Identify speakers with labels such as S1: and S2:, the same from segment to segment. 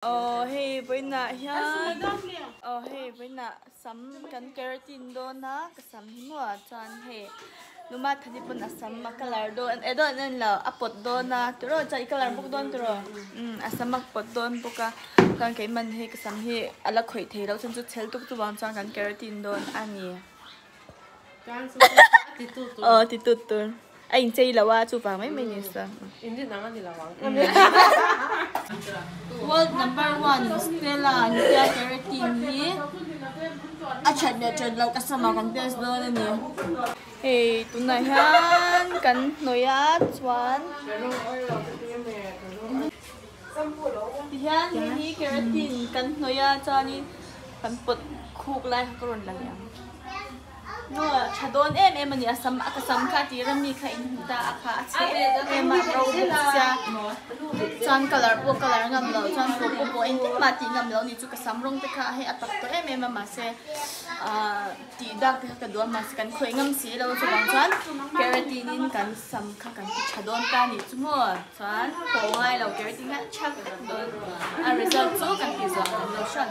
S1: Hey với nạ hiền. Hey với nạ sắm căn keratin do na kasam himo chan he. Numa thadi pun asam color do edo nen la apot do na turo chai color buk don turo. Asam apot don buka kan kai man he kasam he ala khoi thei lo chan chu chel tuk tu bang chan kan keratin don ani.
S2: Kan su
S1: ti tu tu. Anh chơi là wa chu vàng mấy mấy nhỉ sao?
S2: Hindi nangan nila wang.
S1: World number 1 Stella Nita Keratin hi. Achat na chan law kasama kan test do na ni. Hey, tunay han kan noya chuan. Hian hi keratin kan noya chani kan put khuk lai karon lang yang. No, chadon em ani asam akasam kha ti rami kha in ta akha che em ro sia chan color po color ngam lo chan po in ma ti ngam lo ni chu kasam rong te kha he atak to em ma se ti dak te ka do ma se kan khoi ngam si lo chu bang chan keratin in kan sam kha kan ti chadon ta ni chu mo chan po ngai lo keratin ha chak don a result chu kan ti zo lo shan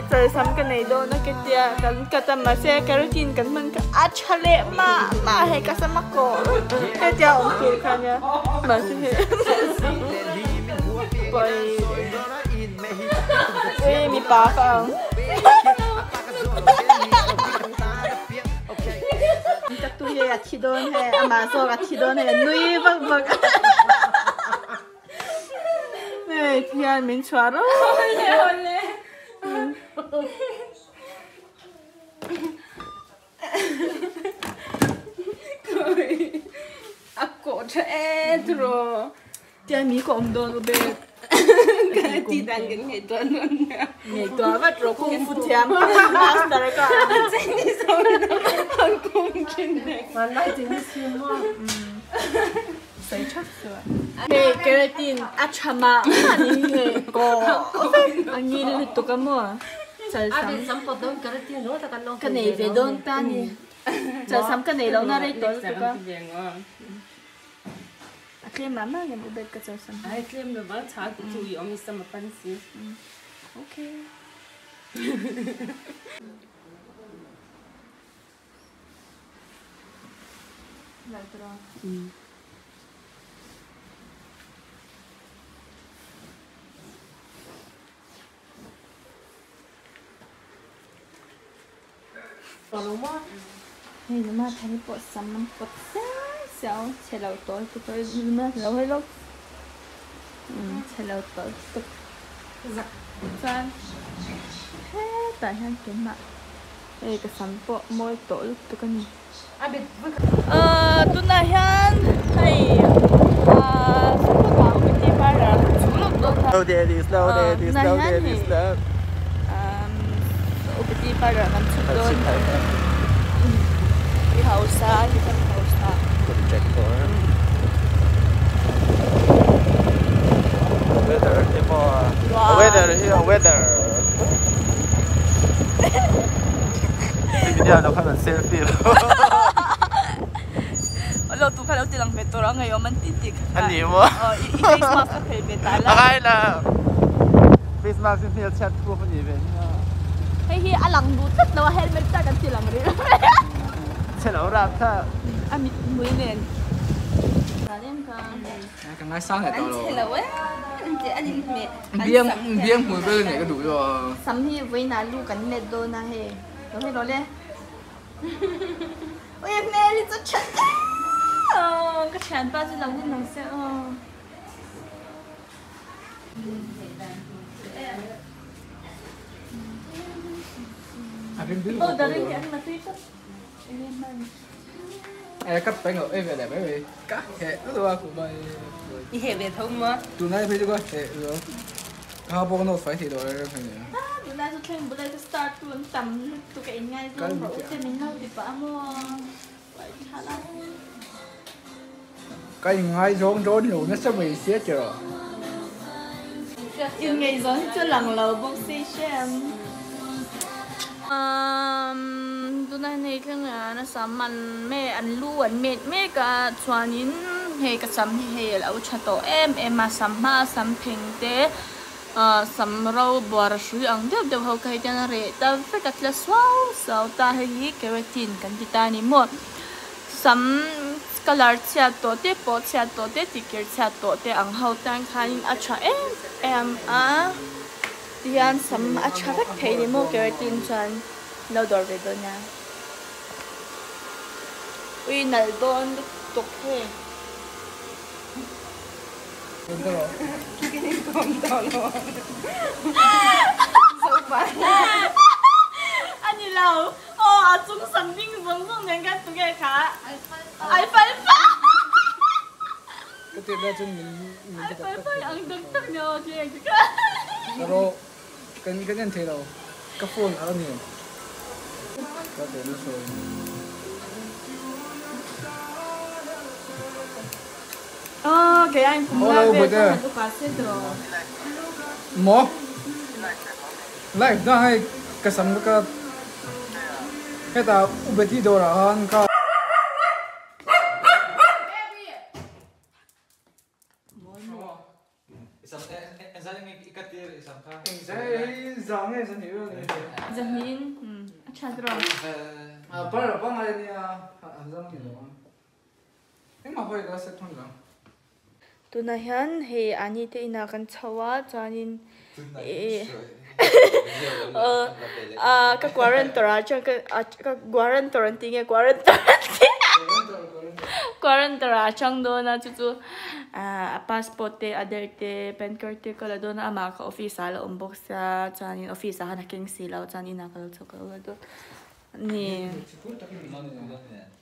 S1: trời sắm cái này đâu nó cái tia cái tầm mà xe keratin cái mình cái achale mà hay cái sắm cổ cái tia ông chủ khăn nhá mà thế bởi mi bà không chắc tôi là chỉ đón hay mà sao là chỉ đón hay nuôi vâng vâng này thì mình xóa rồi Ako rồi. Tia mi ko om don ube.
S2: Cái ti dan cái ngày tuần luôn.
S1: Ngày tuần vắt rồi kung fu tiam master ka.
S2: Chính đi sau đó con cung trên này. Mà nói chính đi siêu mà.
S1: Sai chắc rồi. Hey keratin achama ani he ko. Ani le to ka mo. Chal
S2: sam. Sam po don keratin no ta kan no.
S1: Cái này về don ta ni. Chal sam cái này lo na re to ka. Claim mama yang buat kacau sama.
S2: Ai claim le ba cha tu tu yo mi sama pansi.
S1: Okay. Lại rồi.
S2: Còn mà
S1: Hey, mà thấy bộ sắm năm bộ sao xe lâu tối tôi mà lâu hay lâu xe lâu tối tôi Chuan tại han cái mà cái sản phẩm môi tổ lúc tụi cái này tụi này han hay sản phẩm của mình đi phải là chủ lực đó
S3: Slow daddy, slow daddy, slow daddy, slow.
S1: Ở đi phải là làm chút đó đi hậu xa đi thăm hậu xa
S3: Projector. Weather, weather here, weather. Bây giờ nó phải là selfie rồi.
S1: Lo tu kalau tilang betul orang ngayon man titik.
S3: Anh nhiều quá.
S1: I-face mask ka kay betal.
S3: Akay là face mask yung field chat ko pa niya.
S1: Hey hi alang butat na helmet ta kan tilang rin.
S3: Hello rap ta.
S1: Ami muy nen. Tanem ka.
S2: Cái ngay sáng này tao rồi.
S1: Hello eh. Anh me.
S2: Biếng mùi bơ này có đủ rồi.
S1: Sam hi với na lu kan met do na he. Lo he lo le. Ôi em mẹ đi cho chặt. Cái chán ba chỉ lòng nó sẽ Dari cái anh mà tuy tốt.
S2: Cắt bánh ở về đẹp về cắt hệ nó đâu cũng vậy.
S1: Đi hệ về thông mà.
S2: Tụi này phải cho hệ rồi. Họ bỏ nó phải thì rồi cái này.
S1: Tụi này cho thêm bữa nay start tuần tầm tụi cái ngay rồi bảo thêm mình đâu thì bảo mua. Vậy hả là.
S2: Cái ngay rốn nhiều nó sẽ bị xé chưa.
S1: In ngày rốn cho lần lầu bốc xí xem. Tụi này cái này nó sắm ăn mẹ ăn lu ăn mẹ cả chuan in hay cả sắm hay là ucha to em mà sắm phèn té sắm rau bò shui ang đều hậu cái tên rẻ ta phải cắt là sao ta hay cái tin cái kita ni mo sắm color chia to té po chia to té ticker chia to té ang hậu tan khan acha em Diyan sắm acha vek thấy ni mo cái tin chuan lâu đôi về đó nha. Ui nãy đó tục thế.
S2: Đúng rồi.
S1: Cái này còn to luôn. Sao vậy? Anh đi lâu. Chúng sắm bình giống những cái tụi cái cả. Ai phải.
S2: Cái tiền đó chúng mình
S1: phải ăn được tất nhiều chuyện cái.
S2: Rồi cái nhân thế đâu. Cái phone ở đâu nhiều. Có thể nó rồi.
S1: Cái anh cũng là về lúc cả sẽ được.
S2: Mo. Lại đó hay cái sắm cái ta ubeti đồ ra han ka.
S1: Zahin, chadro.
S2: Para ngay niya azam ni lo. Em mà phải có sẽ thằng nào.
S1: Tụi này hắn thì anh ấy thì nào cần chawa cho nên các quarantine trong đó na chú passport te other te pen card te kala do na ama ka office ala umbok sa chanin office ha na king sila chanin na kala chokal do ni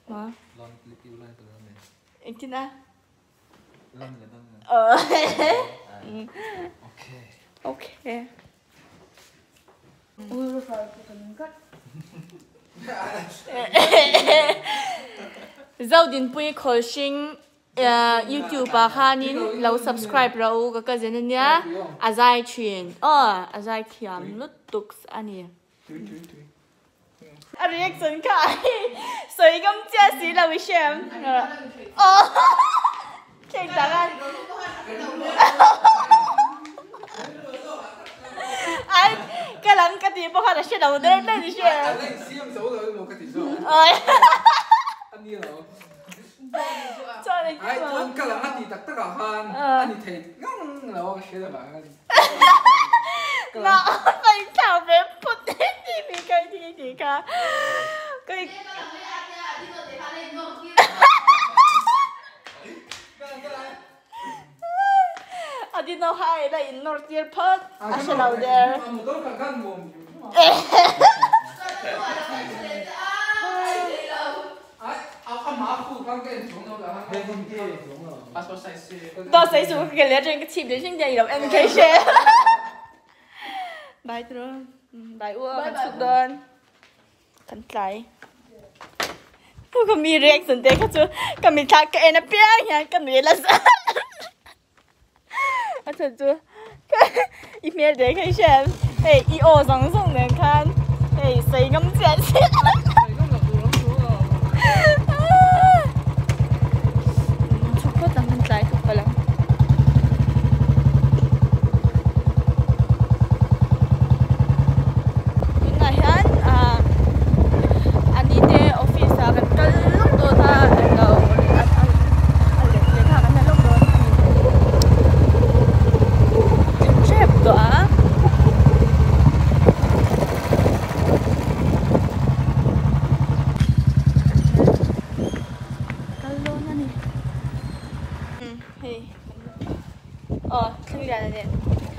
S1: ma itina okay ủa phải cái cắt Zau din pui khol sing YouTube ba khanin lo subscribe ro ka zen nia azai chin azai khiam lut tuk ani a reaction ka soi gam chia si lo shem keng tangan ai cái lăng cái gì bao giờ sẽ đầu đến đây đi xem
S2: Anh xem số rồi một cái tỷ số. Anh đi rồi.
S1: cho này
S2: Ai con cái lăng anh đi tất cả han anh đi thấy ngang là cái gì đó
S1: nó phải thảo về phút đấy thì vì cái gì cả cái I didn't know how I in North Deer Park. I should out there. Đó xây xuống cái lẽ trên cái chim để trên dây đồng em cái xe. Bye rồi. Bye ua kan suk don. Kan tlai. Ko mi reaction te ka chu ka mi thak ka ena piang ya ka mi la sa. A chu chu. Email để cái xem. Hey, EO song song để kan. Hey, say ngâm chuyện. Chúc tầm kan tlai tu pa lang.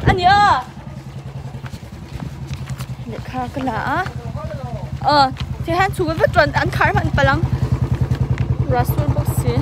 S1: 아니야. Để khá cái lá. Thì hắn chú vết chuẩn ăn khá mạnh bà lắm. Rasul boxi.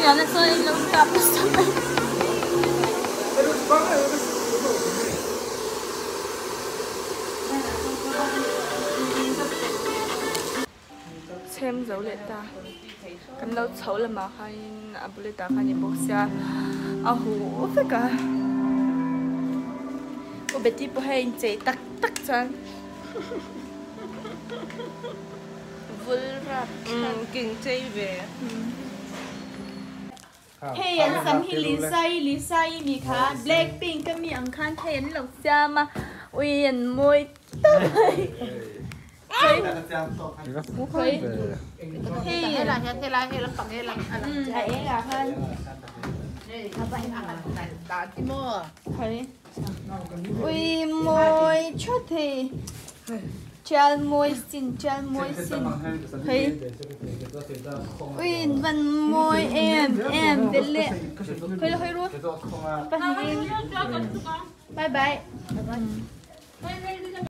S1: Anh ơi, lâu cặp sao vậy? Xem dấu lệ ta. Cầm lâu xấu là mà khai bù lệ ta khai nhìn bốc xa. Hú phải cả. Cô bé tí bố hay chế tắc tắc chân. Vul rạp.
S4: Kinh chế về.
S1: Hey, anh sắm hi Lisa mi kha Blackpink cái mi ang khan hey anh lộc xa mà ui anh môi tơi hey
S4: Thế là cầm thế là
S1: hay là khan
S4: đã tí mơ
S1: hey ui môi chốt thì Chal môi xin hey ui văn môi em về lệ khơi là hơi ruột bye bye